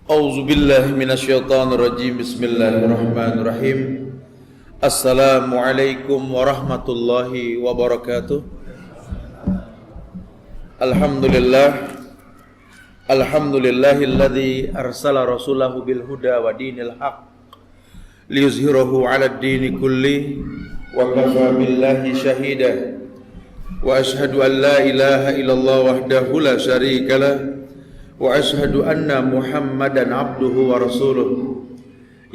A'udzu billahi minasyaitonir rajim. Bismillahirrahmanirrahim. Assalamualaikum warahmatullahi wabarakatuh. Alhamdulillahilladzi arsala rasulahu bil huda wa dinil haqq liyuzhirahu 'alad dini kulli wa kafa billahi shahida. Wa ashhadu an la ilaha illallah wahdahu la syarika lah wa ashhadu anna Muhammadan abduhu wa rasuluh.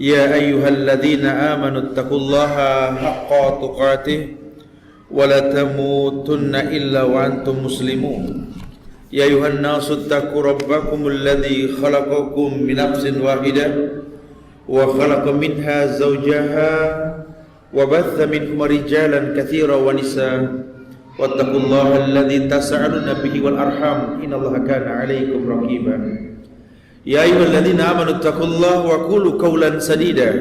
Ya ayyuhalladzina amanu taqullaha haqqa tuqatih wa la tamutunna illa wa antum muslimun. Ya ayyuhan nasu taqu rabbakumul ladzi khalaqakum min nafsin wahidah wa khalaqa minha zawjaha wa batha minhuma rijalan katsiran wa nisaa. Wattaqullaha alladzi tas'aluna bihi wal arham innallaha kana 'alaikum raqiba. Ya ayyuhalladzina amanu taqullaha wa qulu qawlan sadida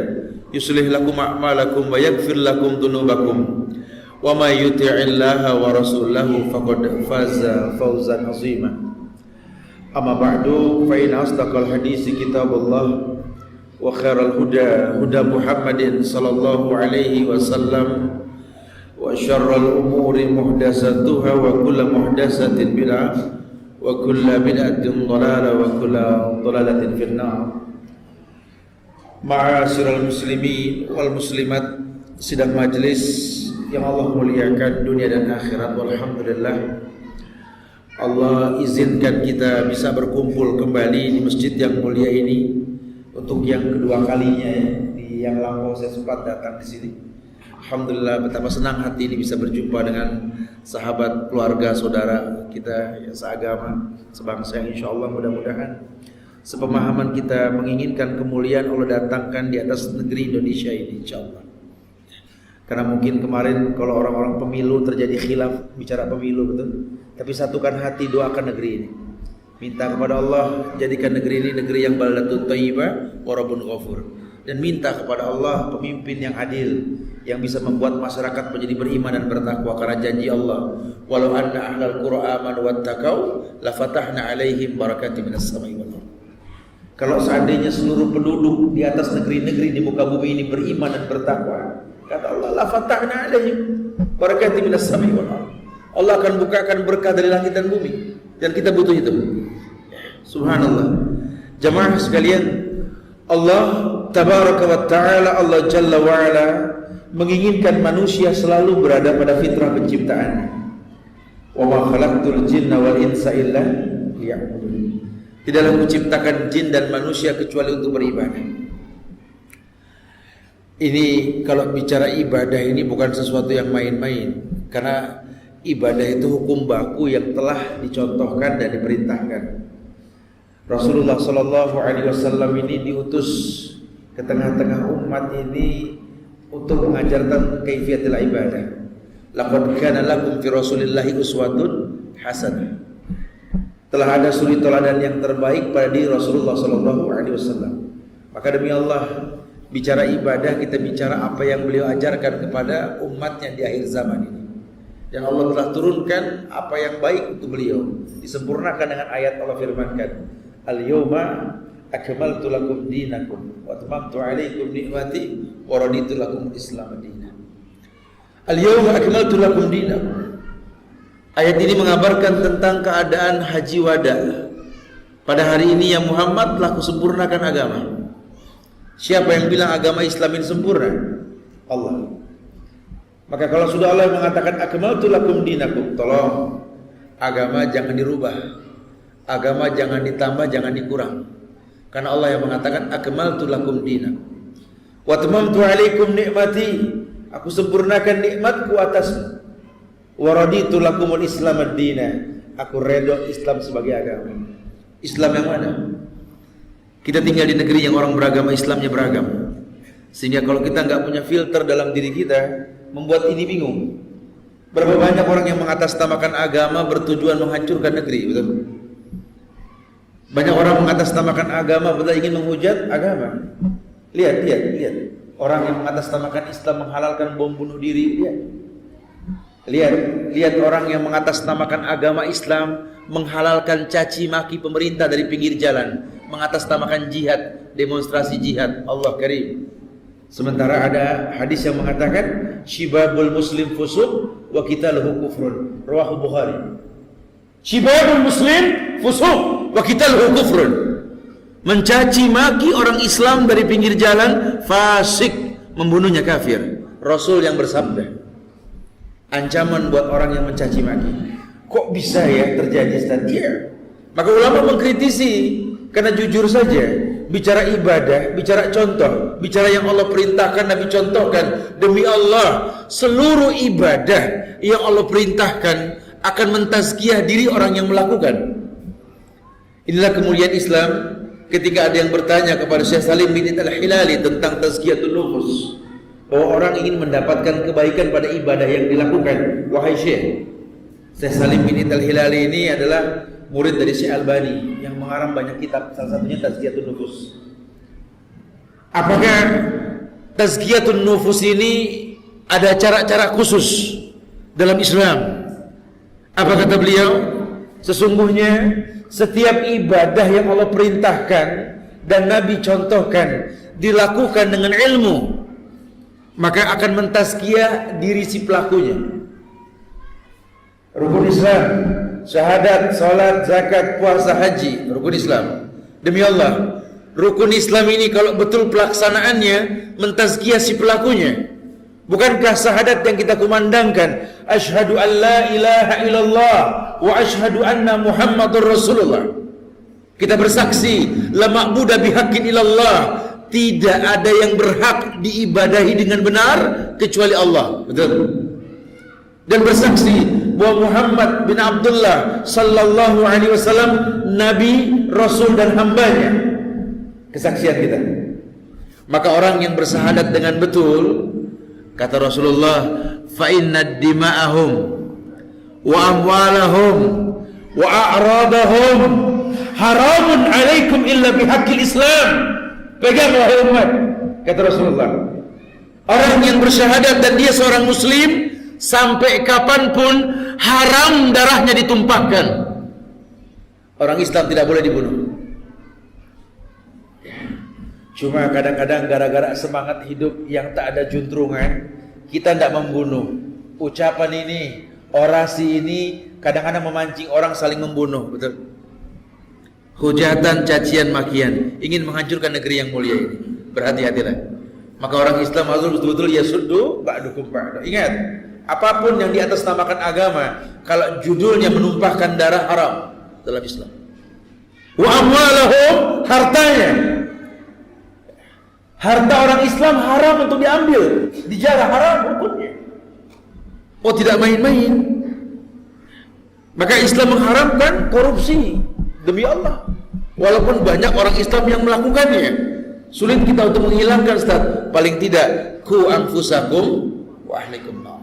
yuslih lakum a'malakum wa yaghfir lakum dhunubakum wa may yuti'illaha wa rasulahu faqad faza fawzan 'azima. Amma ba'du fa inna asdaqal hadisi kitabullah wa khairal huda huda Muhammadin sallallahu alaihi wasallam wa syarrul umuri muhdatsatuha wa kullu muhdatsatin bid'ah wa kullu bid'atin dhalalah wa kullu dhalalatin finnar. Ma'asyiral muslimin wal muslimat, sidang majelis yang Allah muliakan dunia dan akhirat, walhamdulillah Allah izinkan kita bisa berkumpul kembali di masjid yang mulia ini untuk yang kedua kalinya ya. Di yang lampau saya sempat datang di sini. Alhamdulillah, betapa senang hati ini bisa berjumpa dengan sahabat, keluarga, saudara kita yang seagama, sebangsa yang insya Allah mudah-mudahan sepemahaman kita menginginkan kemuliaan Allah datangkan di atas negeri Indonesia ini insya Allah. Karena mungkin kemarin kalau orang-orang pemilu terjadi khilaf bicara pemilu, betul. Tapi satukan hati, doakan negeri ini. Minta kepada Allah jadikan negeri ini negeri yang baldatun thayyibah wa rabbun ghafur. Dan minta kepada Allah pemimpin yang adil, yang bisa membuat masyarakat menjadi beriman dan bertakwa, karena janji Allah, walau anna ahlal qura amanu wattaqau la fatahna alaihim barakatim minas samai wal ardh. Kalau seandainya seluruh penduduk di atas negeri-negeri di muka bumi ini beriman dan bertakwa, kata Allah, la fatahna alaihim barakatim minas samai wal ardh. Allah akan bukakan berkah dari langit dan bumi, dan kita butuh itu. Subhanallah. Jamaah sekalian, Allah tabaraka wa ta'ala, Allah jalla wa ala menginginkan manusia selalu berada pada fitrah penciptaannya. Wa ma khalaqtul jinna wal insa illa liya'budun. Tidaklah kuciptakan jin dan manusia kecuali untuk beribadah. Ini kalau bicara ibadah ini bukan sesuatu yang main-main, karena ibadah itu hukum baku yang telah dicontohkan dan diperintahkan. Rasulullah sallallahu alaihi wasallam ini diutus ke tengah-tengah umat ini untuk mengajarkan kaifiatul ibadah. Laqad kana lakum fi Rasulillahi uswatun hasanah. Telah ada suri teladan yang terbaik pada diri Rasulullah sallallahu alaihi wasallam. Maka demi Allah, bicara ibadah kita bicara apa yang beliau ajarkan kepada umatnya di akhir zaman ini. Dan Allah telah turunkan apa yang baik untuk beliau, disempurnakan dengan ayat Allah firmankan, al-yawma akmaltu lakum dinakum wa atmamtu alaikum ni'mati wa raditu lakum al-islam dinan. Al-yawma akmaltu lakum dinakum. Ayat ini mengabarkan tentang keadaan haji wada. Pada hari ini ya Muhammad telah kusempurnakan agama. Siapa yang bilang agama Islam ini sempurna? Allah. Maka kalau sudah Allah mengatakan akmaltu lakum dinakum, tolong agama jangan dirubah. Agama jangan ditambah, jangan dikurang. Karena Allah yang mengatakan akmaltu lakum dinakum wa atmamtu alaikum ni'mati, aku sempurnakan nikmatku atasmu. Wa raditu lakumul islam ad-dina, aku redha Islam sebagai agama. Islam yang mana? Kita tinggal di negeri yang orang beragama Islamnya beragam. Sehingga kalau kita enggak punya filter dalam diri kita, membuat ini bingung. Berapa banyak orang yang mengatasnamakan agama bertujuan menghancurkan negeri, betul? Banyak orang mengatasnamakan agama betul ingin menghujat agama. Lihat. Orang yang mengatasnamakan Islam menghalalkan bom bunuh diri, lihat orang yang mengatasnamakan agama Islam menghalalkan caci maki pemerintah dari pinggir jalan, mengatasnamakan jihad, demonstrasi jihad. Allah karim. Sementara ada hadis yang mengatakan syibabul muslim fusuq wa qitaluhu kufrun. Rawahu Bukhari. Syibabul muslim fusuq wa qitaluhu kufrun. Mencaci maki orang Islam dari pinggir jalan fasik, membunuhnya kafir. Rasul yang bersabda, ancaman buat orang yang mencaci maki. Kok bisa ya terjadi stadia? Maka ulama mengkritisi karena jujur saja bicara ibadah, bicara contoh, bicara yang Allah perintahkan, Nabi contohkan. Demi Allah, seluruh ibadah yang Allah perintahkan akan mentazkiyah diri orang yang melakukan. Inilah kemuliaan Islam. Ketika ada yang bertanya kepada Syekh Salim bin Al-Hilali tentang tazkiyatun nufus, bahwa orang ingin mendapatkan kebaikan pada ibadah yang dilakukan. Wahai Syekh Salim bin Al-Hilali ini adalah murid dari Syekh Albani yang mengarang banyak kitab, salah satunya Tazkiyatun Nufus. Apakah Tazkiyatun Nufus ini ada cara-cara khusus dalam Islam? Apa kata beliau? Sesungguhnya setiap ibadah yang Allah perintahkan dan Nabi contohkan dilakukan dengan ilmu, maka akan mentazkiyah diri si pelakunya. Rukun Islam, syahadat, salat, zakat, puasa, haji, rukun Islam. Demi Allah, rukun Islam ini kalau betul pelaksanaannya mentazkiyah si pelakunya. Bukankah syahadat yang kita kumandangkan, asyhadu an la ilaha illallah wa asyhadu anna Muhammadur Rasulullah. Kita bersaksi la ma'budu bihaqqin illallah, tidak ada yang berhak diibadahi dengan benar kecuali Allah. Betul. Dan bersaksi bahwa Muhammad bin Abdullah sallallahu alaihi wasallam nabi, rasul dan hambanya. Kesaksian kita. Maka orang yang bersyahadat dengan betul, kata Rasulullah, fa inna dima'ahum wa amwalahum wa a'radahum haramun alaikum illa bihaqqil Islam. Pegang wahai umat, kata Rasulullah. Orang yang bersyahadat dan dia seorang muslim, sampai kapanpun haram darahnya ditumpahkan. Orang Islam tidak boleh dibunuh. Cuma kadang-kadang gara-gara semangat hidup yang tak ada juntrungan, kita tidak membunuh. Ucapan ini, orasi ini kadang-kadang memancing orang saling membunuh. Betul. Hujatan, cacian, makian, ingin menghancurkan negeri yang mulia ini. Berhati-hatilah. Maka orang Islam harus betul-betul yasuddu ba'dukum ba'da. Ingat, apapun yang di atas namakan agama, kalau judulnya menumpahkan darah, haram dalam Islam. Wa amwalahum, hartanya. Harta orang Islam haram untuk diambil, dijarah, haram hukumnya. Oh, tidak main-main. Maka Islam mengharamkan korupsi. Demi Allah, walaupun banyak orang Islam yang melakukannya, sulit kita untuk menghilangkan, Ustaz. Paling tidak ku anfusakum wa ahlikum nar.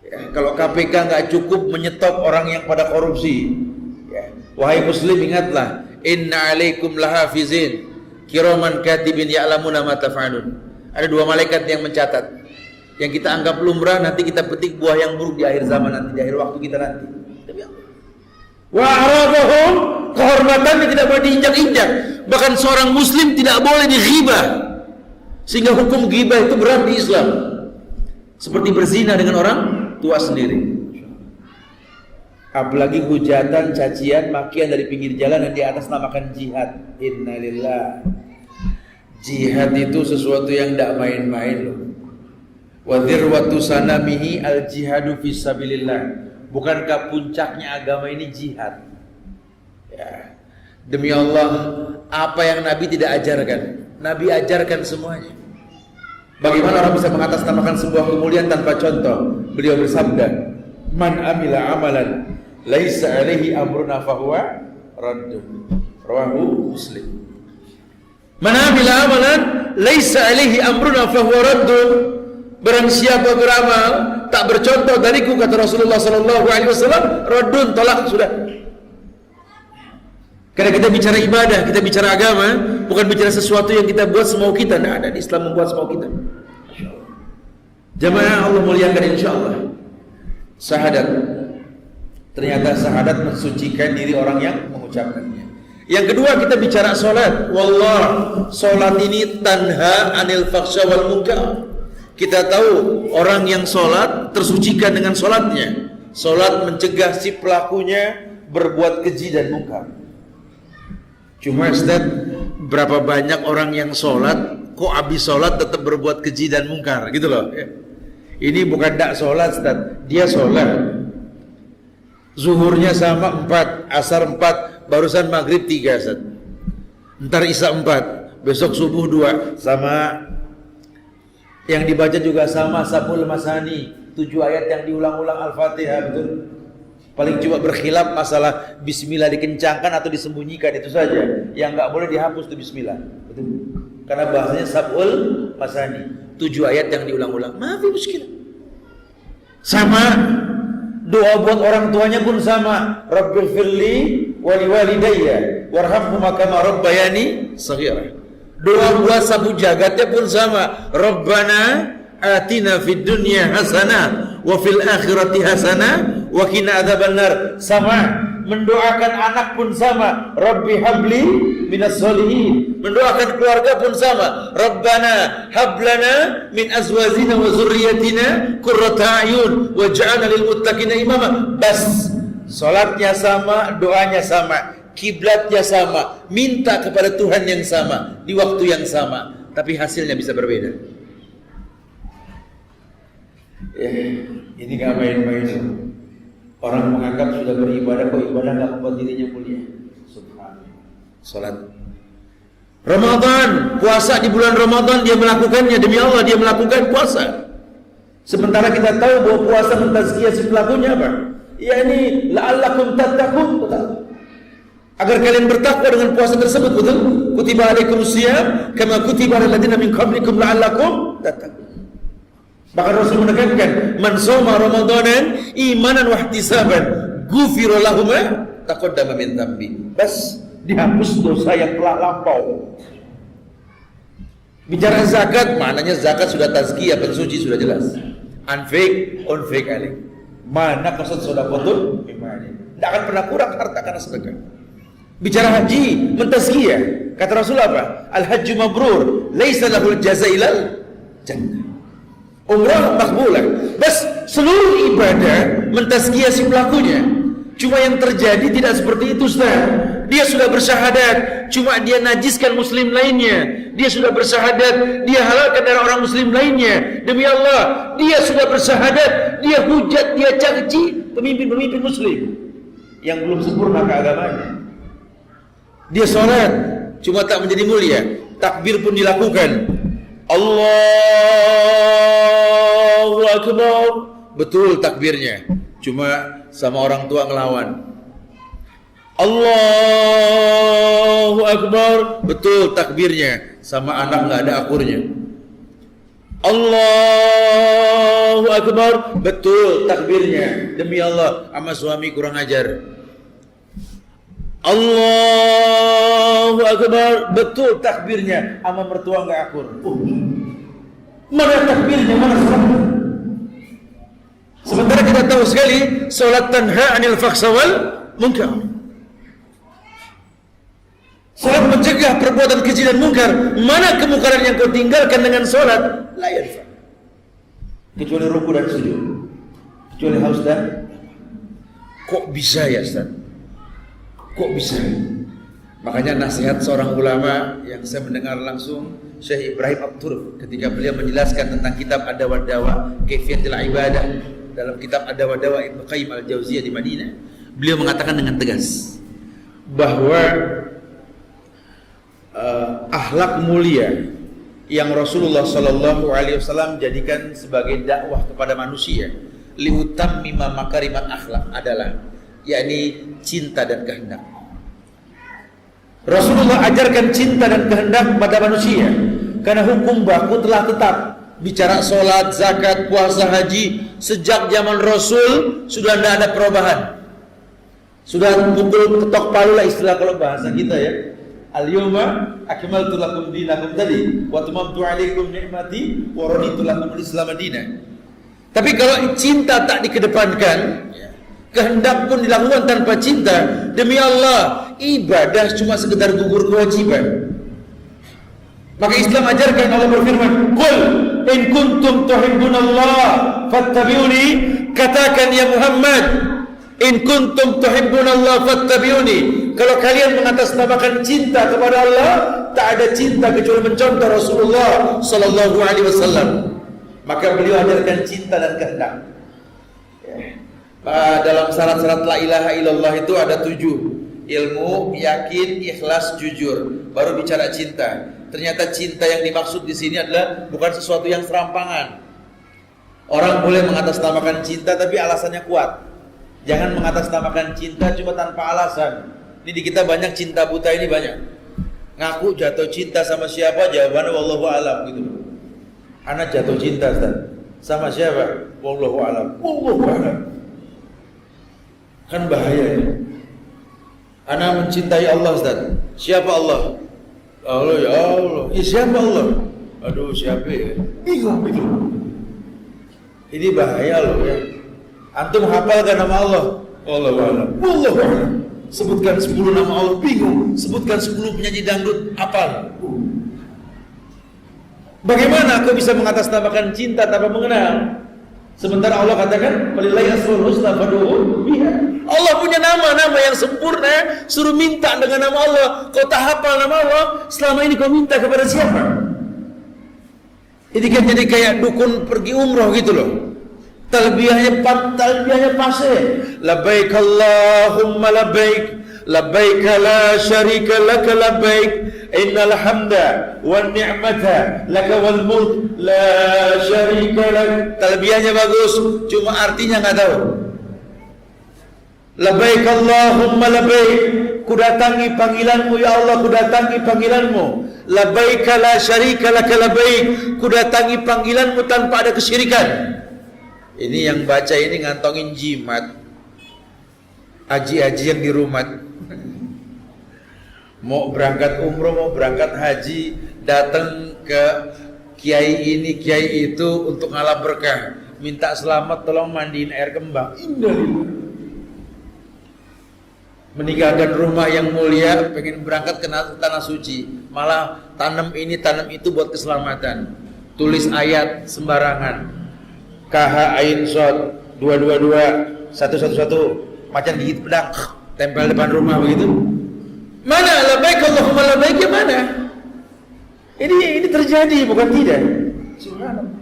Ya, kalau KPK nggak cukup menyetop orang yang pada korupsi, ya, wahai muslim ingatlah, inna alaikum lahafizin kiraman katibin ya'lamuna ma taf'alun. Ada dua malaikat yang mencatat. Yang kita anggap lumrah, nanti kita petik buah yang buruk di akhir zaman nanti, di akhir waktu kita nanti. Demi Allah. Wa a'radahum, kehormatannya tidak boleh diinjak-injak. Bahkan seorang muslim tidak boleh dighibah. Sehingga hukum ghibah itu berat di Islam. Seperti berzina dengan orang tua sendiri. Apalagi hujatan, cacian, makian dari pinggir jalan yang di atas namakan jihad. Innalillah. Jihad itu sesuatu yang tidak main-main loh. Wa dzirwatu sanamihi al-jihadu fisabilillah. Bukankah puncaknya agama ini jihad? Ya. Demi Allah, apa yang Nabi tidak ajarkan, Nabi ajarkan semuanya. Bagaimana orang bisa mengatasnamakan sebuah kemuliaan tanpa contoh? Beliau bersabda, "Man amila amalan laisa alaihi amruna fahuwa raddun." Rawahu Muslim. Man amila amalan laisa alaihi amruna fahuwa raddun. Barang siapa beramal tak bercontoh dariku, kata Rasulullah sallallahu alaihi wasallam, raddun, tolak, sudah. Karena kita bicara ibadah, kita bicara agama, bukan bicara sesuatu yang kita buat semau kita. Tidak ada di Islam membuat semau kita. Jamaah Allah muliakan insyaallah. Syahadat. Ternyata syahadat mensucikan diri orang yang mengucapkannya. Yang kedua kita bicara sholat. Wallah, sholat ini tanha anil faksha wal munkar. Kita tahu orang yang sholat tersucikan dengan sholatnya. Sholat mencegah si pelakunya berbuat keji dan munkar. Cuma Ustaz, berapa banyak orang yang sholat kok habis sholat tetap berbuat keji dan munkar gitu loh. Ini bukan tak sholat Ustaz, dia sholat. Zuhurnya sama 4, asar 4, barusan maghrib 3 Ustaz. Ntar isya 4, besok subuh 2, sama. Yang dibaca juga sama, Sabul Masani, 7 ayat yang diulang-ulang Al-Fatihah, betul. Paling cuma berkhilaf masalah bismillah dikencangkan atau disembunyikan, itu saja. Yang nggak boleh dihapus itu bismillah, betul. Karena bahasanya Sabul Masani, 7 ayat yang diulang-ulang. Maaf ya muskil. Sama. Doa buat orang tuanya pun sama. Rabbil firli wali walidayya warhamhuma kama rabbayani shaghira. Doa buat sabu jagatnya pun sama. Rabbana atina fid dunya hasanah wa fil akhirati hasanah wa qina adzabannar. Sama. Mendoakan anak pun sama. Rabbi habli minas solihin. Mendoakan keluarga pun sama. Rabbana hablana min azwajina wa zurriyatina qurrata a'yun waj'alna lil muttaqina imama. Bas. Salatnya sama, doanya sama, kiblatnya sama, minta kepada Tuhan yang sama di waktu yang sama, tapi hasilnya bisa berbeda. Ini gak main-main. Orang menganggap sudah beribadah, kok ibadah gak membuat dirinya mulia. Subhanallah. Salat Ramadan, puasa di bulan Ramadan dia melakukannya, demi Allah dia melakukan puasa. Sementara kita tahu bahwa puasa mentazkiyah si pelakunya apa? Ya ini la'allakum tattaqun, agar kalian bertakwa dengan puasa tersebut, betul? Kutiba alaikumusiyam kama kutiba alal ladzina min qablikum la'allakum tattaqun. Bahkan Rasul menekankan, man shoma ramadanan imanan wa ihtisaban ghufira lahu ma taqaddama min dhanbi. Bas, dihapus dosa yang telah lampau. Bicara zakat, maknanya zakat sudah tazkiyah, pensuci sudah jelas. Unfake, unfake ali. Mana qasad sedekahul imani. Tidak akan pernah kurang harta karena sedekah. Bicara haji, mentazkiyah. Kata Rasul apa? Al-hajju mabrur, laisa lahul jazaa ilal jannah. Umrah makbulah. Bas, seluruh ibadah mentazkiyah si pelakunya. Cuma yang terjadi tidak seperti itu, Ustaz. Dia sudah bersyahadat, cuma dia najiskan muslim lainnya. Dia sudah bersyahadat, dia halalkan darah orang muslim lainnya. Demi Allah, dia sudah bersyahadat, dia hujat, dia caci pemimpin-pemimpin muslim yang belum sempurna keagamanya. Dia sholat, cuma tak menjadi mulia. Takbir pun dilakukan. Allahu Akbar. Betul takbirnya, cuma sama orang tua ngelawan. Allahu Akbar. Betul takbirnya, sama anak nggak ada akurnya. Allahu Akbar. Betul takbirnya, demi Allah sama suami kurang ajar. Allahu Akbar. Betul takbirnya, sama mertua nggak akur. Mana takbirnya, mana salatnya? Sementara kita tahu sekali salat tanha anil fakhsha wal munkar. Salat mencegah perbuatan keji dan munkar. Mana kemungkaran yang kau tinggalkan dengan salat? La yanfa. Kecuali ruku dan sujud. Kecuali haus dan. Kok bisa ya Ustaz? Kok bisa? Makanya nasihat seorang ulama yang saya mendengar langsung, Syekh Ibrahim Abtur, ketika beliau menjelaskan tentang kitab Ad-Dawa Dawa Kaifiyatul Ibadah dalam kitab Ad-Dawa Dawa Ibnu Qayyim Al-Jauziyah di Madinah, beliau mengatakan dengan tegas bahwa akhlak mulia yang Rasulullah sallallahu alaihi wasallam jadikan sebagai dakwah kepada manusia, liutammima makarimat akhlak adalah yakni cinta dan kehendak. Rasulullah ajarkan cinta dan kehendak pada manusia karena hukum baku telah tetap. Bicara sholat, zakat, puasa, haji, sejak zaman Rasul sudah tidak ada perubahan. Sudah pukul ketok palu lah istilah kalau bahasa kita ya. Al-yawma akmaltu lakum dinakum tadi wa tamamtu alaikum ni'mati wa raditu lakum al-Islam dinan. Tapi kalau cinta tak dikedepankan, kehendak pun dilakukan tanpa cinta, demi Allah, ibadah cuma sekedar gugur kewajiban. Maka Islam ajarkan, Allah berfirman, "Qul in kuntum tuhibbunallah fattabi'uni." Katakan ya Muhammad, in kuntum tuhibbunallah fattabi'uni. Kalau kalian mengatasnamakan cinta kepada Allah, tak ada cinta kecuali mencontoh Rasulullah sallallahu alaihi wasallam. Maka beliau ajarkan cinta dan kehendak. Dalam syarat-syarat la ilaha illallah itu ada 7. Ilmu, yakin, ikhlas, jujur. Baru bicara cinta. Ternyata cinta yang dimaksud di sini adalah bukan sesuatu yang serampangan. Orang boleh mengatasnamakan cinta tapi alasannya kuat. Jangan mengatasnamakan cinta cuma tanpa alasan. Ini di kita banyak cinta buta ini banyak. Ngaku jatuh cinta sama siapa, jawabannya wallahu alam gitu. Anak jatuh cinta Ustaz. Sama siapa? Wallahu alam. Wallahu alam. Kan bahaya ya. Anak mencintai Allah Ustaz. Siapa Allah? Allah ya Allah. Siapa Allah? Aduh siapa ya? Bingung. Ini bahaya loh ya. Antum hafalkan nama Allah? Wallahu a'lam. Wallahu a'lam. Sebutkan 10 nama Allah, bingung. Sebutkan 10 penyanyi dangdut, hafal. Bagaimana aku bisa mengatasnamakan cinta tanpa mengenal? Sementara Allah katakan, "Walillahi asmaul husna fad'uhu biha." Allah punya nama-nama yang sempurna, suruh minta dengan nama Allah. Kau tak hafal nama Allah, selama ini kau minta kepada siapa? Ini kan jadi kayak dukun pergi umroh gitu loh. Talbiyahnya pase. Labbaik Allahumma labbaik, labbaik la syarika laka labbaik, innal hamda wan ni'mata laka wal mulk la syarika lak. Talbiyahnya bagus, cuma artinya enggak tahu. Labbaik Allahumma labbaik, kudatangi panggilanmu ya Allah, kudatangi panggilanmu. Labbaik la syarika laka labbaik, kudatangi panggilanmu tanpa ada kesyirikan. Ini yang baca ini ngantongin jimat. Haji-haji yang di rumah. Mau berangkat umroh, mau berangkat haji, datang ke kiai ini, kiai itu untuk ngalap berkah. Minta selamat, tolong mandiin air kembang. Innalillah. Meninggalkan rumah yang mulia, pengen berangkat ke tanah suci, malah tanam ini tanam itu buat keselamatan. Tulis ayat sembarangan. KH Ain Shod 222 111 macan gigit pedang tempel depan rumah begitu. Mana labbaik Allahumma labbaik ya mana? Ini terjadi bukan tidak. Subhanallah.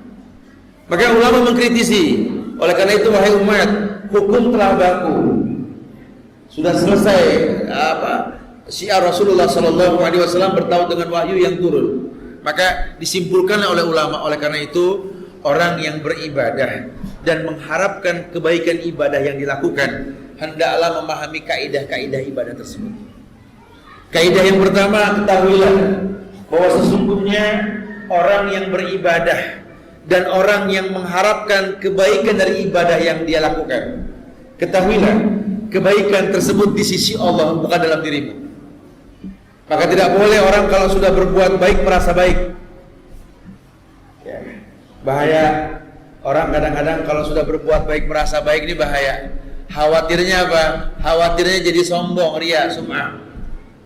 Maka ulama mengkritisi. Oleh karena itu wahai umat, hukum telah baku. Sudah selesai syiar Rasulullah sallallahu alaihi wasallam bertaut dengan wahyu yang turun. Maka disimpulkan oleh ulama, oleh karena itu orang yang beribadah dan mengharapkan kebaikan ibadah yang dilakukan, hendaklah memahami kaidah-kaidah ibadah tersebut. Kaidah yang pertama, ketahuilah bahwa sesungguhnya orang yang beribadah dan orang yang mengharapkan kebaikan dari ibadah yang dia lakukan, ketahuilah kebaikan tersebut di sisi Allah, bukan dalam dirimu. Maka tidak boleh orang kalau sudah berbuat baik merasa baik. Bahaya. Orang kadang-kadang kalau sudah berbuat baik merasa baik, ini bahaya. Khawatirnya apa? Khawatirnya jadi sombong, ria, sum'ah.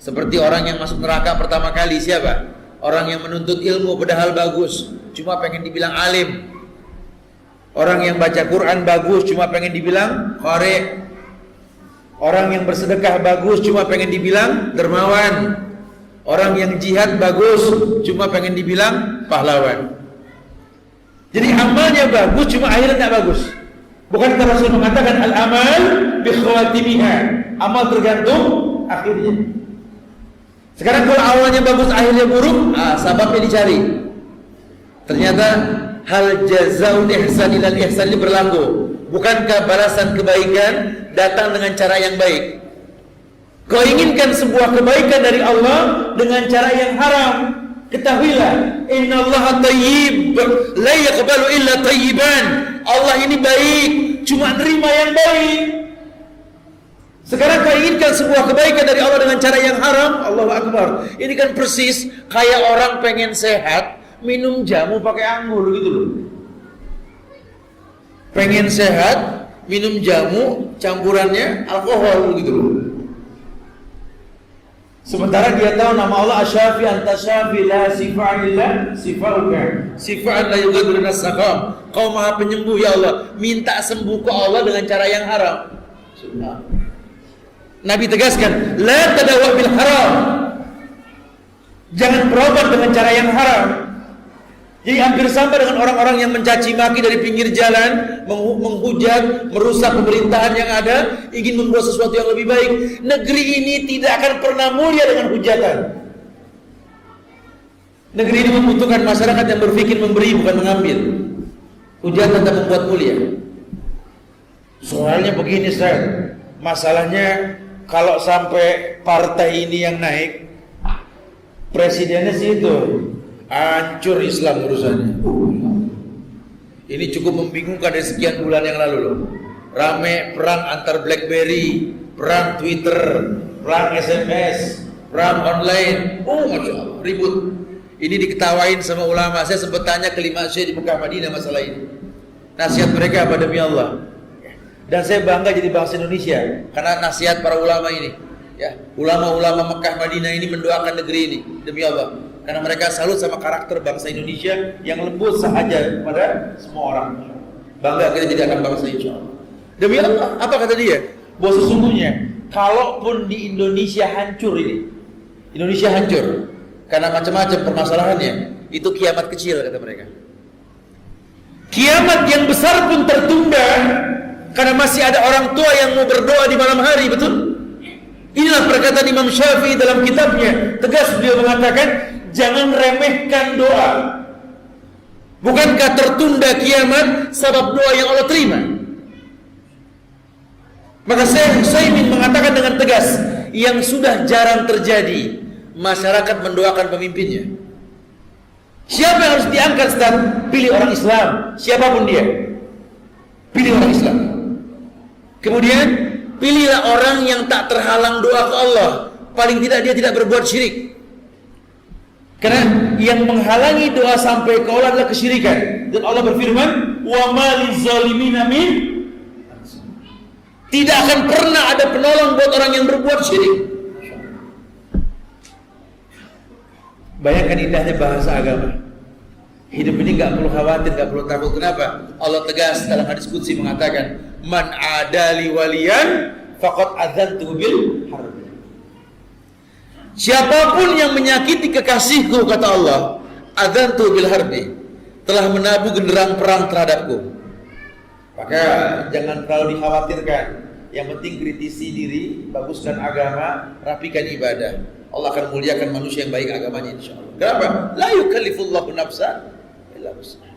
Seperti orang yang masuk neraka pertama kali, siapa? Orang yang menuntut ilmu padahal bagus, cuma pengen dibilang alim. Orang yang baca Quran bagus, cuma pengen dibilang qari. Orang yang bersedekah bagus, cuma pengen dibilang dermawan. Orang yang jihad bagus, cuma pengen dibilang pahlawan. Jadi amalnya bagus, cuma akhirnya tidak bagus. Bukankah Rasul mengatakan al-amal bi khawatimiha, amal tergantung akhirnya. Sekarang kalau awalnya bagus, akhirnya buruk, sebabnya dicari. Ternyata hal jazaul ihsan ilal ihsan ini berlaku. Bukankah balasan kebaikan datang dengan cara yang baik? Kau inginkan sebuah kebaikan dari Allah dengan cara yang haram, ketahuilah innallaha thayyib la yaqbalu illa thayyiban. Allah ini baik, cuma nerima yang baik. Sekarang kau inginkan sebuah kebaikan dari Allah dengan cara yang haram, Allahu Akbar. Ini kan persis kayak orang pengen sehat minum jamu pakai anggur gitu loh. Pengen sehat minum jamu campurannya alkohol gitu loh. Sementara dia tahu nama Allah Asy-Syafi, anta syafi la sifa illa sifauka. Sifa'an la yughadiru nasaqam. Kau Maha Penyembuh ya Allah. Minta sembuh ke Allah dengan cara yang haram. Sunnah. Nabi tegaskan, la tadawa bil haram. Jangan berobat dengan cara yang haram. Jadi hampir sama dengan orang-orang yang mencaci maki dari pinggir jalan, menghujat, merusak pemerintahan yang ada, ingin membuat sesuatu yang lebih baik. Negeri ini tidak akan pernah mulia dengan hujatan. Negeri ini membutuhkan masyarakat yang berpikir memberi bukan mengambil. Hujatan tak membuat mulia. Soalnya begini Ustaz, masalahnya kalau sampai partai ini yang naik, presidennya sih itu hancur Islam urusannya. Ini cukup membingungkan dari sekian bulan yang lalu loh. Rame perang antar BlackBerry, perang Twitter, perang SMS, perang online. Oh Masya Allah, ribut. Ini diketawain sama ulama. Saya sempat tanya ke 5 syekh di Mekah Madinah masalah ini. Nasihat mereka apa demi Allah. Dan saya bangga jadi bangsa Indonesia karena nasihat para ulama ini. Ya, ulama-ulama Mekah Madinah ini mendoakan negeri ini demi Allah. Karena mereka salut sama karakter bangsa Indonesia yang lembut sahaja kepada semua orang. Bangga kita jadi anak bangsa insya Allah. Demi Allah, apa kata dia? Bahwa sesungguhnya, kalaupun di Indonesia hancur ini, Indonesia hancur karena macam-macam permasalahannya, itu kiamat kecil kata mereka. Kiamat yang besar pun tertunda karena masih ada orang tua yang mau berdoa di malam hari, betul? Inilah perkataan Imam Syafi'i dalam kitabnya. Tegas beliau mengatakan, jangan remehkan doa. Bukankah tertunda kiamat sebab doa yang Allah terima? Maka saya ingin mengatakan dengan tegas, yang sudah jarang terjadi, masyarakat mendoakan pemimpinnya. Siapa yang harus diangkat Ustaz? Pilih orang Islam, siapapun dia. Pilih orang Islam. Kemudian pilihlah orang yang tak terhalang doa ke Allah. Paling tidak dia tidak berbuat syirik. Karena yang menghalangi doa sampai ke Allah adalah kesyirikan. Dan Allah berfirman, "Wa ma lizalimina min." Tidak akan pernah ada penolong buat orang yang berbuat syirik. Bayangkan indahnya bahasa agama. Hidup ini gak perlu khawatir, gak perlu takut. Kenapa? Allah tegas dalam hadis qudsi mengatakan, "Man adali waliyan faqad adzantuhu bil harb." Siapapun yang menyakiti kekasihku, kata Allah, adzantuhu bil harbi, telah menabuh genderang perang terhadapku. Maka jangan terlalu dikhawatirkan. Yang penting kritisi diri, baguskan agama, rapikan ibadah. Allah akan muliakan manusia yang baik agamanya insyaallah. Kenapa? La yukallifullahu nafsan illa wus'aha.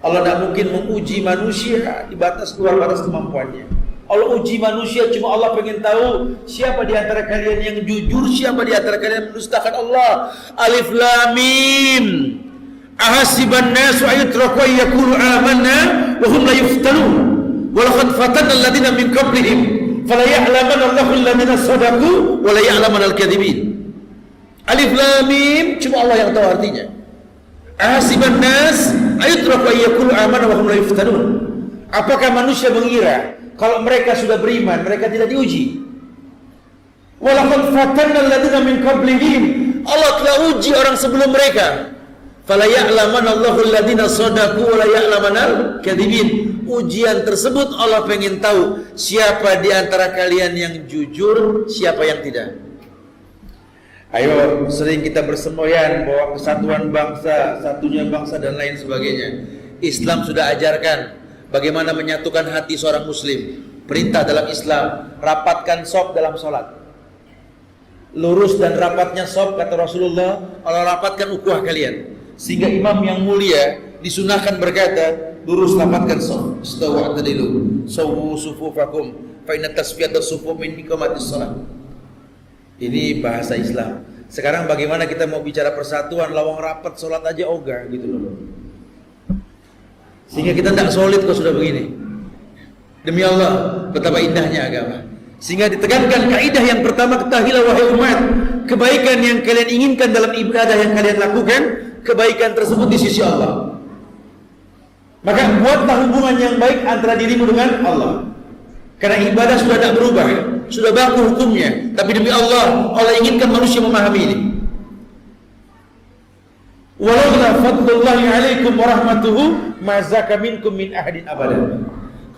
Allah tidak mungkin menguji manusia di batas luar batas kemampuannya. Allah uji manusia, cuma Allah pengen tahu siapa di antara kalian yang jujur, siapa di antara kalian yang mendustakan Allah. Alif Lam Mim. Ahasiban nasu ayutraku ayyakulu amanna wa hum la yuftanun. Wa laqad fatanna alladziina min qablihim fala ya'lamanna Allahu alladziina shadaqu wa la ya'lamanna al-kadzibin. Alif Lam Mim, cuma Allah yang tahu artinya. Ahasiban nas ayutraku ayyakulu amanna wa hum la yuftanun. Apakah manusia mengira kalau mereka sudah beriman, mereka tidak diuji? Walaqad fatanna alladziina min qablihim. Allah telah uji orang sebelum mereka. Fala ya'lamanna Allahu alladziina shadaqu wa la ya'lamanna al-kadzibin. Ujian tersebut Allah pengen tahu siapa di antara kalian yang jujur, siapa yang tidak. Ayo, sering kita bersemboyan bahwa kesatuan bangsa, satunya bangsa dan lain sebagainya. Islam sudah ajarkan bagaimana menyatukan hati seorang muslim. Perintah dalam Islam, rapatkan shaf dalam sholat. Lurus dan rapatnya shaf, kata Rasulullah, Allah rapatkan ukhuwah kalian. Sehingga imam yang mulia disunahkan berkata, lurus rapatkan shaf, istawu atadilu, sawu sufufakum, fa inna tasfiyatas sufuf min iqamatis shalah. Ini bahasa Islam. Sekarang bagaimana kita mau bicara persatuan, lawang rapat sholat aja ogah gitu loh. Sehingga kita tidak solid kalau sudah begini. Demi Allah, betapa indahnya agama. Sehingga ditekankan kaidah yang pertama, ketahuilah wahai umat, kebaikan yang kalian inginkan dalam ibadah yang kalian lakukan, kebaikan tersebut di sisi Allah. Maka buatlah hubungan yang baik antara dirimu dengan Allah. Karena ibadah sudah tidak berubah, sudah baku hukumnya. Tapi demi Allah, Allah inginkan manusia memahami ini. Walaula fadlullahi alaikum warahmatuhu ma zaka minkum min ahadin abadan.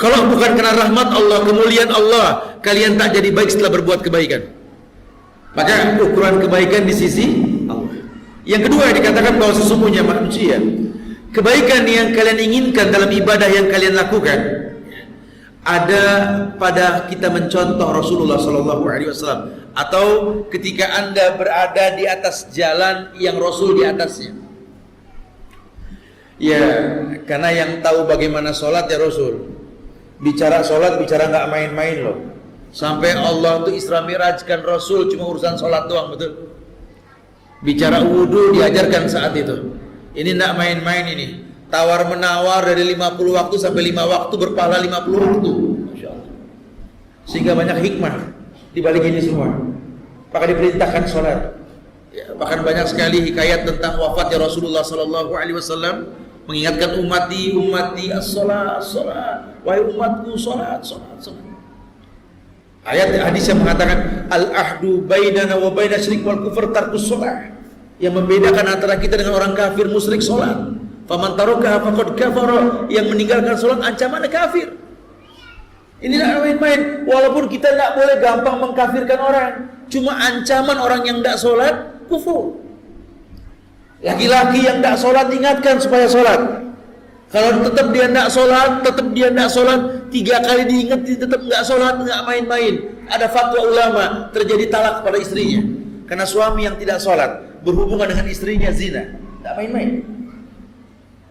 Kalau bukan karena rahmat Allah, kemuliaan Allah, kalian tak jadi baik setelah berbuat kebaikan. Maka ukuran kebaikan di sisi Allah. Yang kedua dikatakan bahwa sesungguhnya manusia, kebaikan yang kalian inginkan dalam ibadah yang kalian lakukan ada pada kita mencontoh Rasulullah SAW, atau ketika Anda berada di atas jalan yang Rasul di atasnya. Ya, karena yang tahu bagaimana sholat ya Rasul. Bicara sholat, bicara nggak main-main loh. Sampai Allah untuk Isra Mi'rajkan Rasul cuma urusan sholat doang, betul. Bicara wudhu diajarkan saat itu. Ini nggak main-main ini. Tawar menawar dari 50 waktu sampai 5 waktu berpahala 50 waktu. Masya Allah. Sehingga banyak hikmah di balik ini semua. Maka diperintahkan sholat. Ya, bahkan banyak sekali hikayat tentang wafatnya Rasulullah SAW, mengingatkan ummati as-sholat, as-sholat. Wahai umatku, sholat, sholat, sholat. Ayat hadis yang mengatakan al-ahdu bainana wa baina syirik wal kufur tarkus sholat. Yang membedakan antara kita dengan orang kafir musyrik sholat. Faman tarakaha faqad kafara, yang meninggalkan sholat ancamannya kafir. Ini tidak main-main. Walaupun kita tidak boleh gampang mengkafirkan orang, cuma ancaman orang yang tidak sholat kufur. Laki-laki yang tidak sholat diingatkan supaya sholat. Kalau tetap dia tidak sholat, 3 kali diingati tetap tidak sholat, tidak main-main. Ada fatwa ulama, terjadi talak pada istrinya karena suami yang tidak sholat berhubungan dengan istrinya zina. Tidak main-main.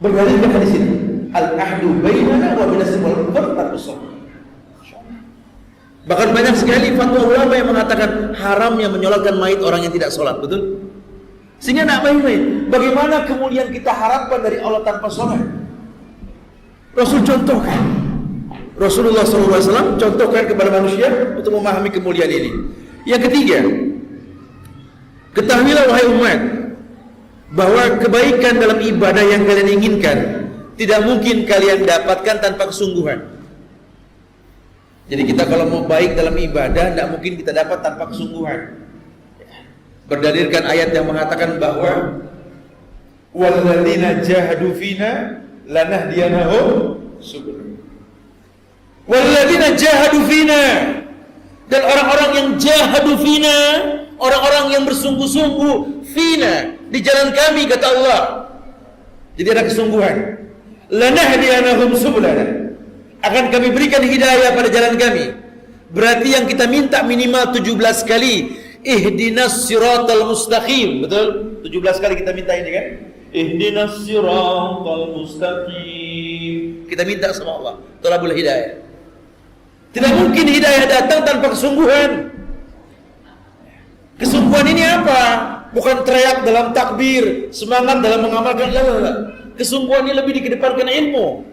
Berdalilkan hadis ini, al-ahdu bainana wa baina wal kufur tarkus shalah. Bahkan banyak sekali fatwa ulama yang mengatakan haramnya menyolatkan mayit orang yang tidak sholat, betul? Sehingga tidak main-main. Bagaimana kemudian kita harapkan dari Allah tanpa sholat? Rasul contohkan, Rasulullah SAW contohkan kepada manusia untuk memahami kemuliaan ini. Yang ketiga, ketahuilah wahai umat, bahwa kebaikan dalam ibadah yang kalian inginkan tidak mungkin kalian dapatkan tanpa kesungguhan. Jadi kita kalau mau baik dalam ibadah, tidak mungkin kita dapat tanpa kesungguhan. Berdalilkan ayat yang mengatakan bahwa walladzina jahadu fina lanahdiyanahum subul. Walladzina jahadu fina, dan orang-orang yang jahadu fina, orang-orang yang bersungguh-sungguh fina, di jalan kami, kata Allah. Jadi ada kesungguhan. Lanahdiyanahum subulana, akan kami berikan hidayah pada jalan kami. Berarti yang kita minta minimal 17 kali ihdinas siratal mustaqim, betul? 17 kali kita minta ini kan? Ihdinas siratal mustaqim. Kita minta sama Allah thalabul hidayah. Tidak mungkin hidayah datang tanpa kesungguhan. Kesungguhan ini apa? Bukan teriak dalam takbir, semangat dalam mengamalkan. Kesungguhan ini lebih dikedepankan ilmu.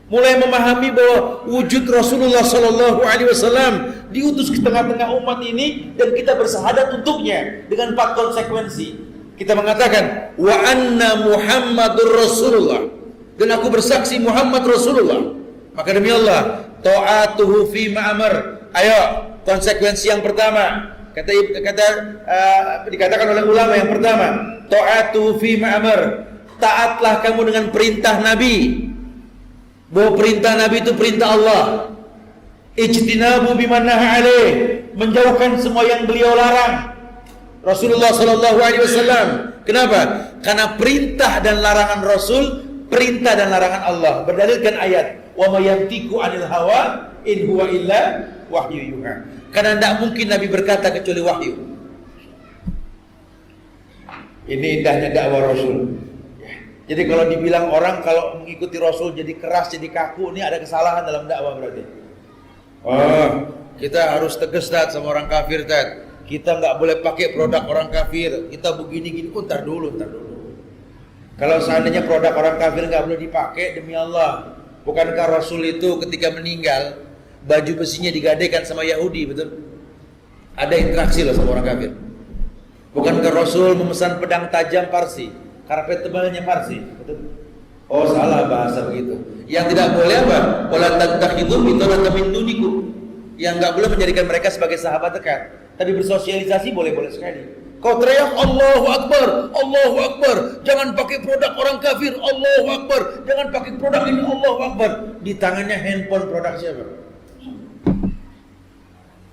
Mulai memahami bahwa wujud Rasulullah SAW diutus ke tengah-tengah umat ini, dan kita bersahadat untuknya dengan 4 konsekuensi. Kita mengatakan wa anna Muhammadur Rasulullah, dan aku bersaksi Muhammad Rasulullah. Maka demi Allah, ta'atuhu fi ma'amar. Ayo, konsekuensi yang pertama, dikatakan oleh ulama yang pertama, ta'atuhu fi ma'amar. Taatlah kamu dengan perintah Nabi. Bahwa perintah Nabi itu perintah Allah. Ijtinabu bimanaha alaih, menjauhkan semua yang beliau larang. Rasulullah SAW. Kenapa? Karena perintah dan larangan Rasul, perintah dan larangan Allah. Berdalilkan ayat, wa may yantiqu 'anil hawa in huwa illa wahyu yuha. Karena tidak mungkin Nabi berkata kecuali wahyu. Ini indahnya dakwah Rasul. Jadi kalau dibilang orang kalau mengikuti Rasul jadi keras, jadi kaku, ini ada kesalahan dalam dakwah berarti. Oh, kita harus tegas Tad sama orang kafir Tad. Kita nggak boleh pakai produk orang kafir. Kita begini-gini. Ntar dulu. Kalau seandainya produk orang kafir nggak boleh dipakai, demi Allah, bukankah Rasul itu ketika meninggal baju besinya digadaikan sama Yahudi, betul? Ada interaksi loh sama orang kafir. Bukankah Rasul memesan pedang tajam Parsi, karpet tebalnya Parsi, betul? Oh, salah bahasa begitu. Yang tidak boleh apa? Wala tattakhidhu bitanatan min dunikum. Yang nggak boleh menjadikan mereka sebagai sahabat dekat. Tapi bersosialisasi boleh-boleh sekali. Kau teriak Allahu Akbar, Allahu Akbar. Jangan pakai produk orang kafir, Allahu Akbar. Jangan pakai produk ini, Allahu Akbar. Di tangannya handphone produk siapa?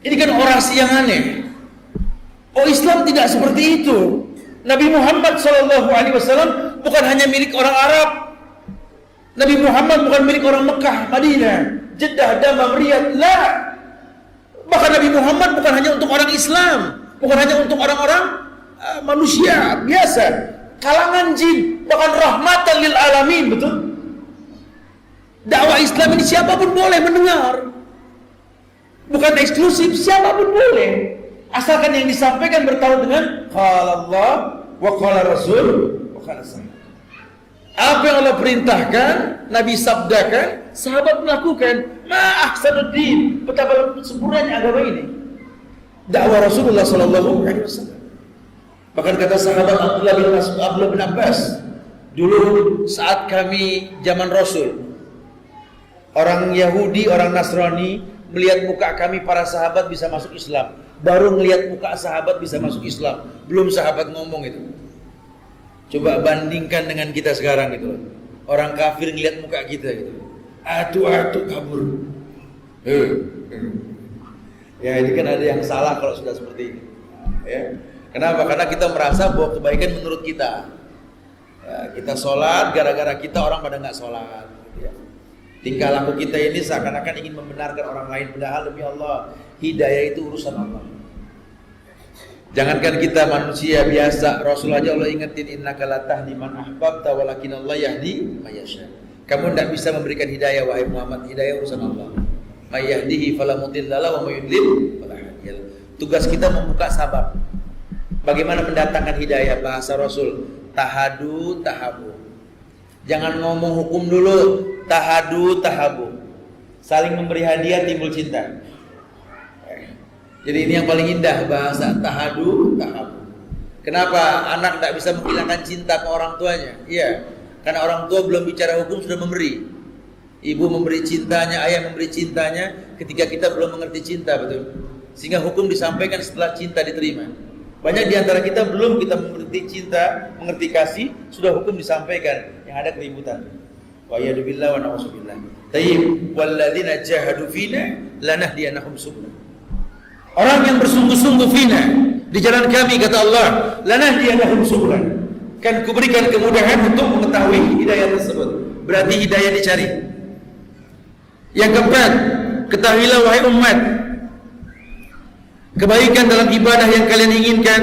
Ini kan orasi yang aneh. Oh, Islam tidak seperti itu. Nabi Muhammad SAW bukan hanya milik orang Arab. Nabi Muhammad bukan milik orang Mekah, Madinah, Jeddah, Damam, Riyadh. La. Bahkan Nabi Muhammad bukan hanya untuk orang Islam, bukan hanya untuk orang-orang manusia biasa, kalangan jin, bahkan rahmatan lil alamin, betul? Dakwah Islam ini siapapun boleh mendengar. Bukan eksklusif, siapapun boleh. Asalkan yang disampaikan bertaut dengan qala Allah wa qala Rasul wa qala sahabat. Apa yang Allah perintahkan, Nabi sabdakan, sahabat melakukan. Ma ahsanuddin, betapa sempurnanya agama ini. Dakwah Rasulullah sallallahu alaihi wasallam. Bahkan kata sahabat Abdullah bin Abbas, dulu saat kami zaman Rasul, orang Yahudi, orang Nasrani melihat muka kami para sahabat bisa masuk Islam. Baru melihat muka sahabat bisa masuk Islam. Belum sahabat ngomong itu. Coba bandingkan dengan kita sekarang gitu. Orang kafir ngelihat muka kita gitu. Atu kabur. Ya ini kan ada yang salah kalau sudah seperti ini. Ya. Kenapa? Karena kita merasa bahwa kebaikan menurut kita. Ya, kita sholat, gara-gara kita orang pada nggak sholat. Gitu ya. Tingkah laku kita ini seakan-akan ingin membenarkan orang lain. Padahal demi Allah, hidayah itu urusan Allah. Jangankan kita manusia biasa, Rasul aja Allah ingetin, innaka la tahdi man ahbabta walakin Allah yahdi may yasha. Kamu tidak bisa memberikan hidayah wahai Muhammad, hidayah urusan Allah. May yahdihi fala mudilla lahu wa may yudlil fala hadiya lahu. Tugas kita membuka sabab. Bagaimana mendatangkan hidayah? Bahasa Rasul, tahadu tahabu. Jangan ngomong hukum dulu, tahadu tahabu. Saling memberi hadiah timbul cinta. Jadi ini yang paling indah, bahasa tahadu tahabu. Kenapa anak tak bisa menghilangkan cinta ke orang tuanya? Iya, karena orang tua belum bicara hukum sudah memberi. Ibu memberi cintanya, ayah memberi cintanya ketika kita belum mengerti cinta, betul? Sehingga hukum disampaikan setelah cinta diterima. Banyak di antara kita belum kita mengerti cinta, mengerti kasih, sudah hukum disampaikan, yang ada keributan. Wa yadubillah wa na'udzubillah. Tayyib, walladzina jahadu fina lanahdiyannahum subulana. Orang yang bersungguh-sungguh fina di jalan kami, kata Allah, lanahdiyannahum subulana. Kan kuberikan kemudahan untuk mengetahui hidayah tersebut. Berarti hidayah dicari. Yang keempat, ketahuilah wahai umat, kebaikan dalam ibadah yang kalian inginkan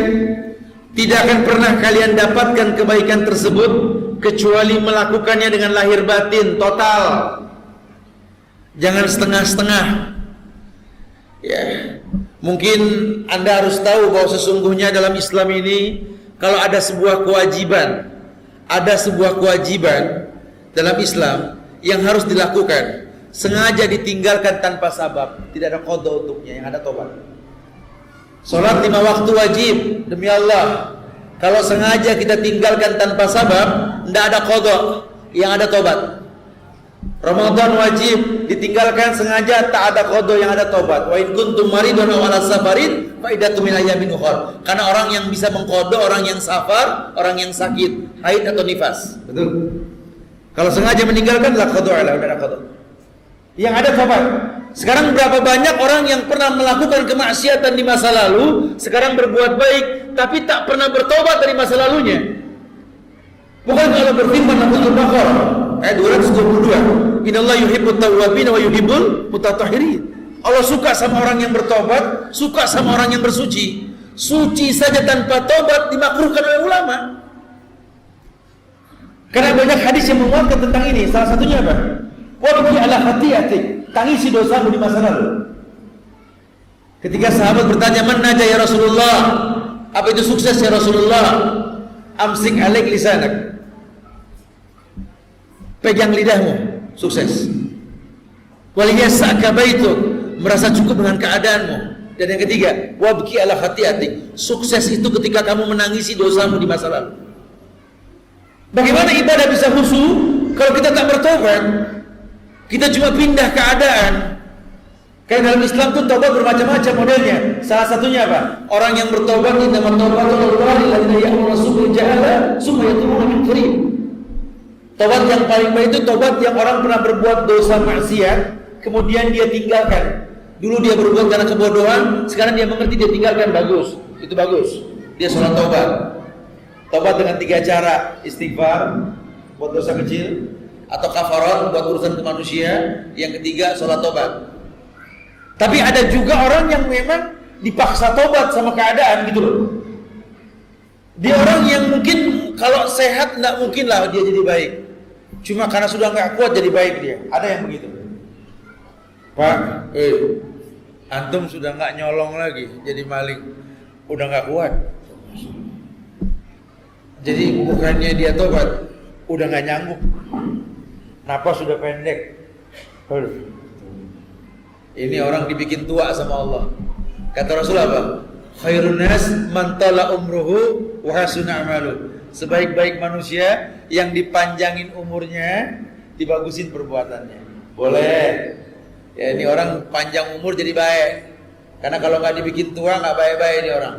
tidak akan pernah kalian dapatkan kebaikan tersebut kecuali melakukannya dengan lahir batin total. Jangan setengah-setengah. Ya, mungkin Anda harus tahu bahwa sesungguhnya dalam Islam ini kalau ada sebuah kewajiban dalam Islam yang harus dilakukan, sengaja ditinggalkan tanpa sabab, tidak ada qada untuknya, yang ada tobat. Salat 5 waktu wajib, demi Allah, kalau sengaja kita tinggalkan tanpa sabab, tidak ada qada, yang ada tobat. Ramadan wajib, ditinggalkan sengaja, tak ada qada, yang ada tobat. Wa in kuntum maridun aw ala safarin fa iddatun min ayyamin ukhra. Karena orang yang bisa mengqada, orang yang safar, orang yang sakit, haid atau nifas. Betul? Kalau sengaja meninggalkan la qada ala, tidak ada qada. Yang ada tobat. Sekarang berapa banyak orang yang pernah melakukan kemaksiatan di masa lalu, sekarang berbuat baik, tapi tak pernah bertobat dari masa lalunya. Bukan Allah berfirman dalam Al-Baqarah ayat 222, innallaha yuhibbut tawwabin wa yuhibbul mutatahhirin. Allah suka sama orang yang bertobat, suka sama orang yang bersuci. Suci saja tanpa tobat dimakruhkan oleh ulama. Karena banyak hadis yang menguatkan tentang ini. Salah satunya apa? Wabki ala khati'atik, tangisi dosamu di masa lalu. Ketika sahabat bertanya, "Man naja ya Rasulullah?" Apa itu sukses ya Rasulullah? Amsik alaik lisanak. Pegang lidahmu, sukses. Wal yas'aka baituk, merasa cukup dengan keadaanmu. Dan yang ketiga, wabki ala khati'atik. Sukses itu ketika kamu menangisi dosamu di masa lalu. Bagaimana ibadah bisa khusyuk kalau kita tak bertobat? Kita cuma pindah keadaan. Karena dalam Islam tuh tobat bermacam-macam modelnya. Salah satunya apa? Orang yang bertobat innamat taubatu lillahi alladzina ya'maluna su'al jahala summa yatubuna min qarib. Tobat yang paling baik itu tobat yang orang pernah berbuat dosa maksiat, kemudian dia tinggalkan. Dulu dia berbuat karena kebodohan, sekarang dia mengerti, dia tinggalkan, bagus. Itu bagus. Dia sholat tobat. Tobat dengan 3 cara: istighfar buat dosa kecil, atau kafarat buat urusan ke manusia, yang ketiga sholat tobat. Tapi ada juga orang yang memang dipaksa tobat sama keadaan gitu loh. Dia orang yang mungkin kalau sehat nggak mungkin lah dia jadi baik. Cuma karena sudah nggak kuat jadi baik dia. Ada yang begitu. Pak, antum sudah nggak nyolong lagi jadi maling, udah nggak kuat. Jadi bukannya dia tobat, udah nggak nyanggup. Napas sudah pendek. Ini orang dibikin tua sama Allah. Kata Rasul apa? Khairun nas man tala umruhu wa hasuna amalu. Sebaik-baik manusia yang dipanjangin umurnya, dibagusin perbuatannya. Boleh. Ya, ini orang panjang umur jadi baik. Karena kalau nggak dibikin tua nggak baik-baik ini orang.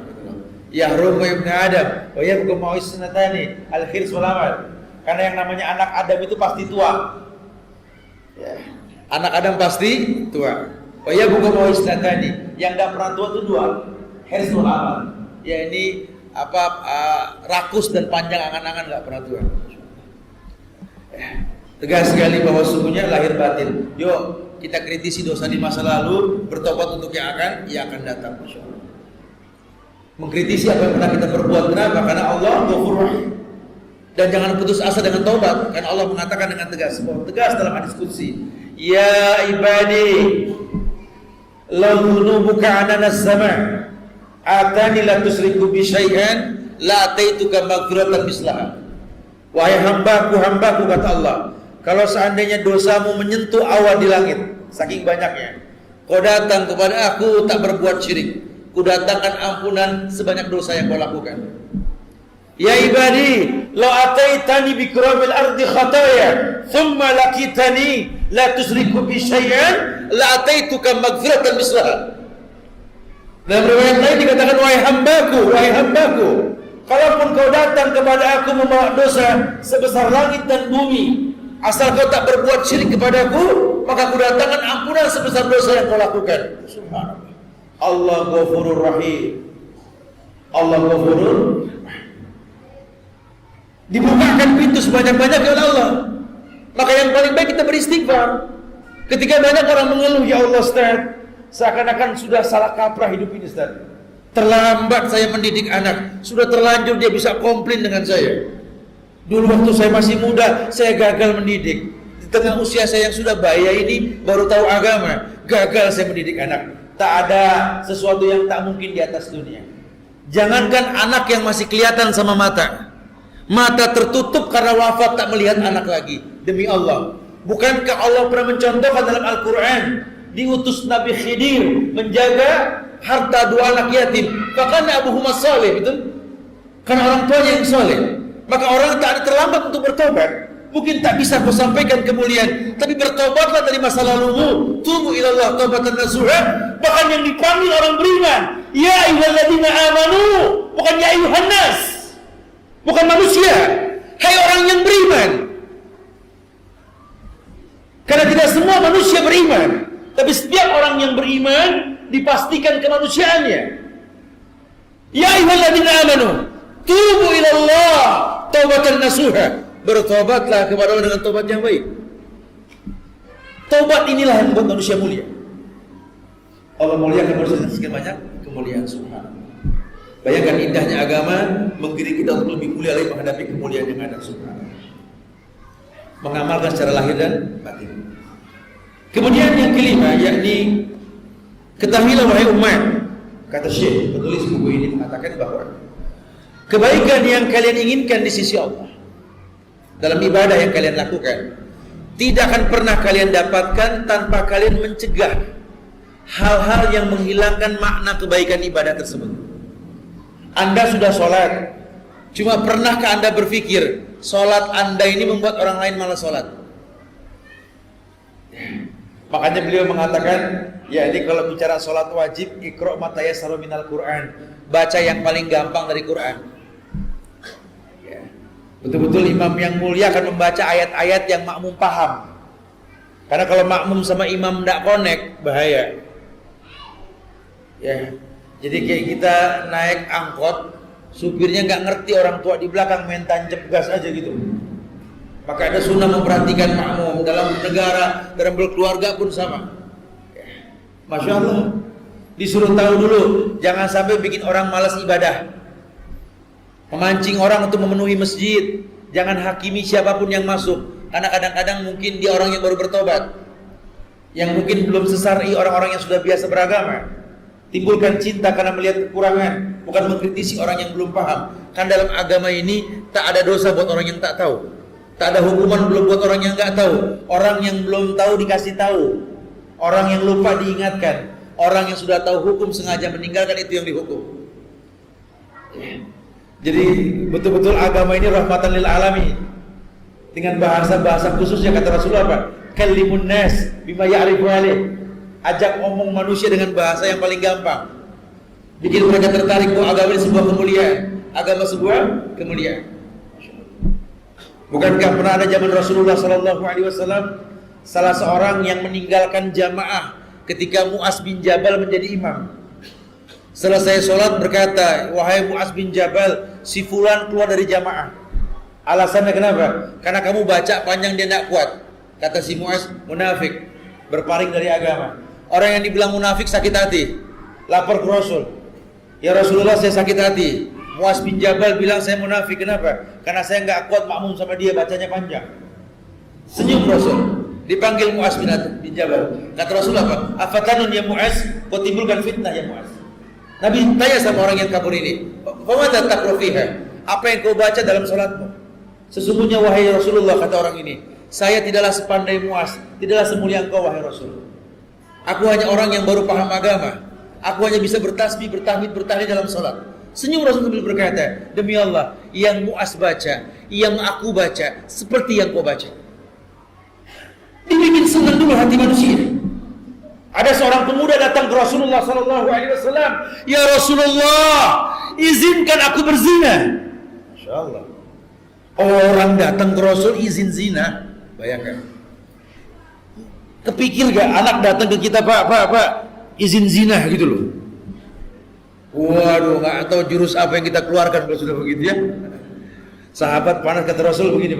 Yahrum wa ibnu Adam wa yabqa ma'is sunatani al-khirs wal amal. Karena yang namanya anak Adam itu pasti tua. Ya. Anak Adam pasti tua. Oh ya, bukan mau islatani. Yang nggak pernah tua itu 2. Hirsul amal. Ya ini apa rakus dan panjang angan-angan nggak pernah tua. Tegas sekali bahwa sungguhnya lahir batin. Yuk kita kritisi dosa di masa lalu, bertobat untuk yang akan datang. Masya Allah. Mengkritisi apa yang pernah kita perbuat. Kenapa? Karena Allah Ghafurur Rahim. Dan jangan putus asa dengan taubat. Karena Allah mengatakan dengan tegas dalam hadis qudsi. Ya ibadi, law dhunubuka anana as-sama' atani la tusriku bi syai'an la ataituka maghfiratan mislaha. Wahai hambaku kata Allah, kalau seandainya dosamu menyentuh awan di langit, saking banyaknya, kau datang kepada aku tak berbuat syirik, ku datangkan ampunan sebanyak dosa yang kau lakukan. Ya ibadi, law ataitani bi kuramil ardi khataya thumma laqitani la tusriku bi syai'an la ataituka maghfiratan mislaha. Dalam riwayat lain dikatakan, wahai hambaku, kalaupun kau datang kepada aku membawa dosa sebesar langit dan bumi, asal kau tak berbuat syirik kepadaku, maka ku datangkan ampunan sebesar dosa yang kau lakukan. Subhanallah. Allah Ghafurur Rahim. Allah Ghafurur. Dibukakan pintu sebanyak-banyaknya oleh Allah. Maka yang paling baik kita beristighfar. Ketika banyak orang mengeluh, ya Allah Ustaz, seakan-akan sudah salah kaprah hidup ini Ustaz. Terlambat saya mendidik anak, sudah terlanjur dia bisa komplain dengan saya. Dulu waktu saya masih muda, saya gagal mendidik. Di tengah usia saya yang sudah baya ini, baru tahu agama, gagal saya mendidik anak. Tak ada sesuatu yang tak mungkin di atas dunia. Jangankan anak yang masih kelihatan sama mata tertutup karena wafat tak melihat anak lagi. Demi Allah, bukankah Allah pernah mencontohkan dalam Al-Quran, diutus Nabi Khidir menjaga harta 2 anak yatim, bahkan abuhuma saleh, betul? Karena orang tuanya yang saleh. Maka orang tak ada terlambat untuk bertobat. Mungkin tak bisa kau sampaikan kemuliaan, tapi bertobatlah dari masa lalumu. Tubu ilallah taubatan nasuha. Bahkan yang dipanggil orang beriman, ya ayyuhalladzina amanu, bukan ya ayyuhan nas. Bukan manusia, hai orang yang beriman. Karena tidak semua manusia beriman, tapi setiap orang yang beriman dipastikan kemanusiaannya. Ya ayyuhalladzina amanu, tubu ilallah taubatan nasuha. Bertobatlah kepada Allah dengan taubat yang baik. Taubat inilah yang membuat manusia mulia. Allah muliakan manusia dengan sekian banyak kemuliaan. Subhanallah. Bayangkan indahnya agama menggiring kita untuk lebih mulia lagi menghadapi kemuliaan yang ada. Subhanallah. Mengamalkan secara lahir dan batin. Kemudian yang kelima, yakni ketahuilah wahai umat, kata Syekh penulis buku ini mengatakan bahwa kebaikan yang kalian inginkan di sisi Allah dalam ibadah yang kalian lakukan tidak akan pernah kalian dapatkan tanpa kalian mencegah hal-hal yang menghilangkan makna kebaikan ibadah tersebut. Anda sudah sholat, cuma pernahkah Anda berpikir sholat Anda ini membuat orang lain malas sholat? Makanya beliau mengatakan, ya ini kalau bicara sholat wajib, iqra' ma tayassaru minal Qur'an, baca yang paling gampang dari Quran. Ya. Betul-betul imam yang mulia akan membaca ayat-ayat yang makmum paham. Karena kalau makmum sama imam tidak connect, bahaya. Ya, jadi kayak kita naik angkot, supirnya nggak ngerti, orang tua di belakang main tancap gas aja gitu. Maka ada sunnah memperhatikan makmum dalam negara, dalam berkeluarga pun sama. Masya Allah, disuruh tahu dulu, jangan sampai bikin orang malas ibadah, memancing orang untuk memenuhi masjid. Jangan hakimi siapapun yang masuk, karena kadang-kadang mungkin dia orang yang baru bertobat, yang mungkin belum sesari orang-orang yang sudah biasa beragama. Timbulkan cinta karena melihat kekurangan, bukan mengkritisi orang yang belum paham. Kan dalam agama ini tak ada dosa buat orang yang tak tahu, tak ada hukuman belum buat orang yang nggak tahu. Orang yang belum tahu dikasih tahu, orang yang lupa diingatkan, orang yang sudah tahu hukum sengaja meninggalkan, itu yang dihukum. Jadi betul-betul agama ini rahmatan lil alamin. Dengan bahasa-bahasa khususnya kata Rasulullah apa? Kallimun nas bima ya'rifu alaih. Ajak omong manusia dengan bahasa yang paling gampang, bikin mereka tertarik bahwa agama ini sebuah kemuliaan, agama sebuah kemuliaan. Bukankah pernah ada zaman Rasulullah SAW salah seorang yang meninggalkan jamaah ketika Mu'az bin Jabal menjadi imam. Selesai sholat berkata, wahai Mu'az bin Jabal, si fulan keluar dari jamaah. Alasannya kenapa? Karena kamu baca panjang dia tidak kuat. Kata si Mu'az, munafik, berpaling dari agama. Orang yang dibilang munafik sakit hati, lapor ke Rasul, ya Rasulullah saya sakit hati. Mu'az bin Jabal bilang saya munafik, kenapa? Karena saya nggak kuat makmum sama dia, bacanya panjang. Senyum Rasul. Dipanggil Mu'az bin Jabal. Kata Rasul apa? Afatanun ya Mu'az, kau timbulkan fitnah ya Mu'az. Nabi tanya sama orang yang kabur ini, "Famada taqra fiha?" Apa yang kau baca dalam salatmu? Sesungguhnya wahai Rasulullah, kata orang ini, saya tidaklah sepandai Mu'az, tidaklah semulia engkau wahai Rasul. Aku hanya orang yang baru paham agama. Aku hanya bisa bertasbih, bertahmid, bertahlil dalam salat. Senyum Rasul sambil berkata, demi Allah, yang Mu'az baca, yang aku baca, seperti yang kau baca. Dibikin senang dulu hati manusia. Ada seorang pemuda datang ke Rasulullah SAW. Ya Rasulullah, izinkan aku berzina. Masya Allah. Orang datang ke Rasul izin zina. Bayangkan. Kepikir gak anak datang ke kita, Pak, izin zina gitu loh. Waduh, gak tahu jurus apa yang kita keluarkan kalau sudah begitu ya. Sahabat panas kata Rasul begini.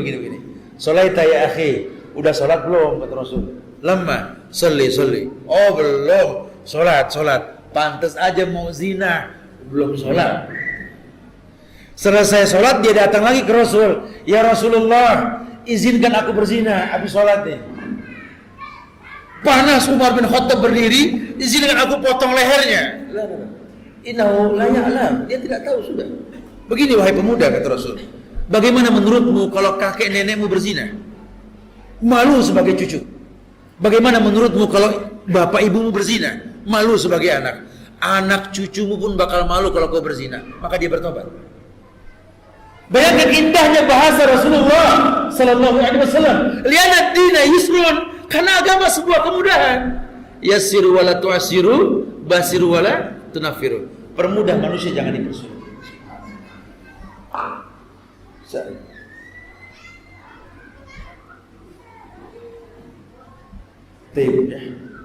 Sholaita ya akhi, udah sholat belum? Kata Rasul. Lama, soli. Oh belum, sholat. Pantas aja mau zina, belum sholat. Selesai sholat dia datang lagi ke Rasul. Ya Rasulullah, izinkan aku berzina habis sholat nih. Panas Umar bin Khattab berdiri, izinkan aku potong lehernya. Innahu la ya'lam, dia tidak tahu sudah. Begini wahai pemuda kata Rasul, bagaimana menurutmu kalau kakek nenekmu berzina? Malu sebagai cucu. Bagaimana menurutmu kalau bapak ibumu berzina? Malu sebagai anak. Anak cucumu pun bakal malu kalau kau berzina. Maka dia bertobat. Bayangkan indahnya bahasa Rasulullah sallallahu alaihi wasallam. Lianad dina yusrun, karena agama sebuah kemudahan. Yassiru wala tu'assiru, basiru wala tunafiru. Permudah manusia, jangan dipersulit. Baik ya.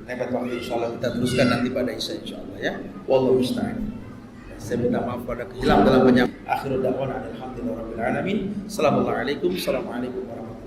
Nekat waktu insyaallah kita teruskan nanti pada Isya insyaallah ya. Wallahu musta'an. Saya minta maaf pada kehilangan dalam banyak. Akhirul da'wana alhamdulillahirabbil alamin. Assalamualaikum warahmatullahi wabarakatuh.